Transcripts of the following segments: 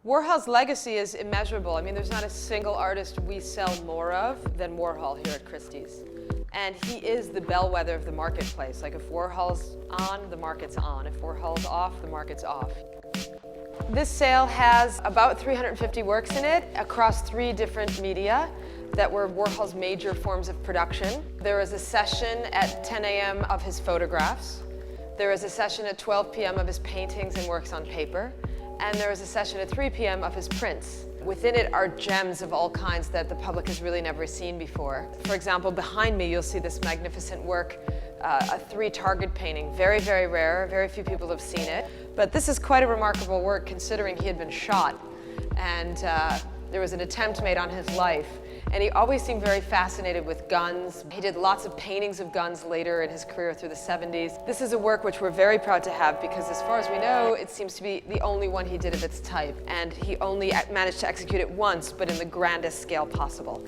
Warhol's legacy is immeasurable. I mean, there's not a single artist we sell more of than Warhol here at Christie's. And he is the bellwether of the marketplace. Like, if Warhol's on, the market's on. If Warhol's off, the market's off. This sale has about 350 works in it across 3 different media that were Warhol's major forms of production. There is a session at 10 a.m. of his photographs. There is a session at 12 p.m. of his paintings and works on paper. And there is a session at 3 p.m. of his prints. Within it are gems of all kinds that the public has really never seen before. For example, behind me you'll see this magnificent work, a 3-target painting. Very, very rare, very few people have seen it. But this is quite a remarkable work considering he had been shot. And there was an attempt made on his life. And he always seemed very fascinated with guns. He did lots of paintings of guns later in his career through the 70s. This is a work which we're very proud to have because, as far as we know, it seems to be the only one he did of its type. And he only managed to execute it once, but in the grandest scale possible.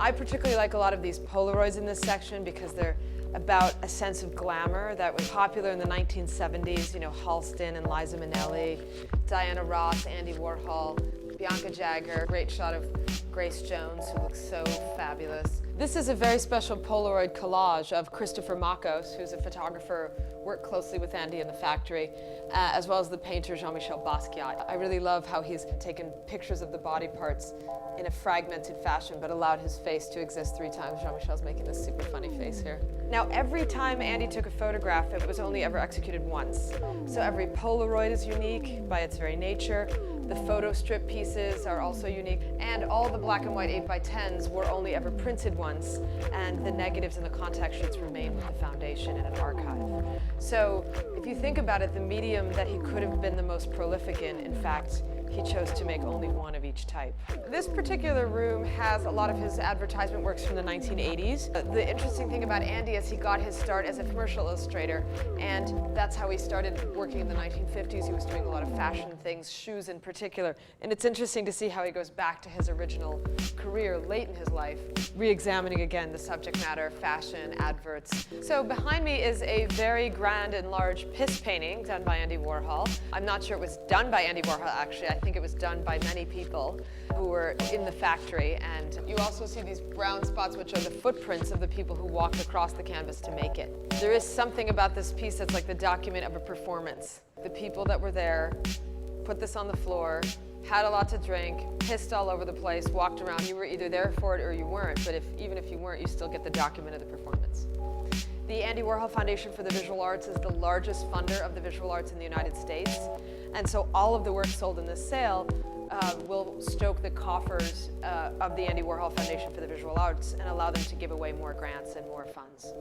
I particularly like a lot of these Polaroids in this section because they're about a sense of glamour that was popular in the 1970s. You know, Halston and Liza Minnelli, Diana Ross, Andy Warhol, Bianca Jagger, great shot of Grace Jones, who looks so fabulous. This is a very special Polaroid collage of Christopher Makos, who's a photographer, worked closely with Andy in the factory, as well as the painter Jean-Michel Basquiat. I really love how he's taken pictures of the body parts in a fragmented fashion, but allowed his face to exist 3 times. Jean-Michel's making this super funny face here. Now, every time Andy took a photograph, it was only ever executed once. So every Polaroid is unique by its very nature. The photo strip pieces are also unique, and all the black and white 8x10s were only ever printed once, and the negatives and the contact sheets remain with the foundation in an archive. So if you think about it, the medium that he could have been the most prolific in fact, he chose to make only one of each type. This particular room has a lot of his advertisement works from the 1980s. The interesting thing about Andy is he got his start as a commercial illustrator, and that's how he started working in the 1950s. He was doing a lot of fashion things, shoes in particular. And it's interesting to see how he goes back to his original career late in his life, re-examining again the subject matter, fashion, adverts. So behind me is a very grand and large piss painting done by Andy Warhol. I'm not sure it was done by Andy Warhol, actually. I think it was done by many people who were in the factory. And you also see these brown spots, which are the footprints of the people who walked across the canvas to make it. There is something about this piece that's like the document of a performance. The people that were there put this on the floor, had a lot to drink, pissed all over the place, walked around. You were either there for it or you weren't, but even if you weren't, you still get the document of the performance. The Andy Warhol Foundation for the Visual Arts is the largest funder of the visual arts in the United States. And so all of the work sold in this sale will stoke the coffers of the Andy Warhol Foundation for the Visual Arts and allow them to give away more grants and more funds.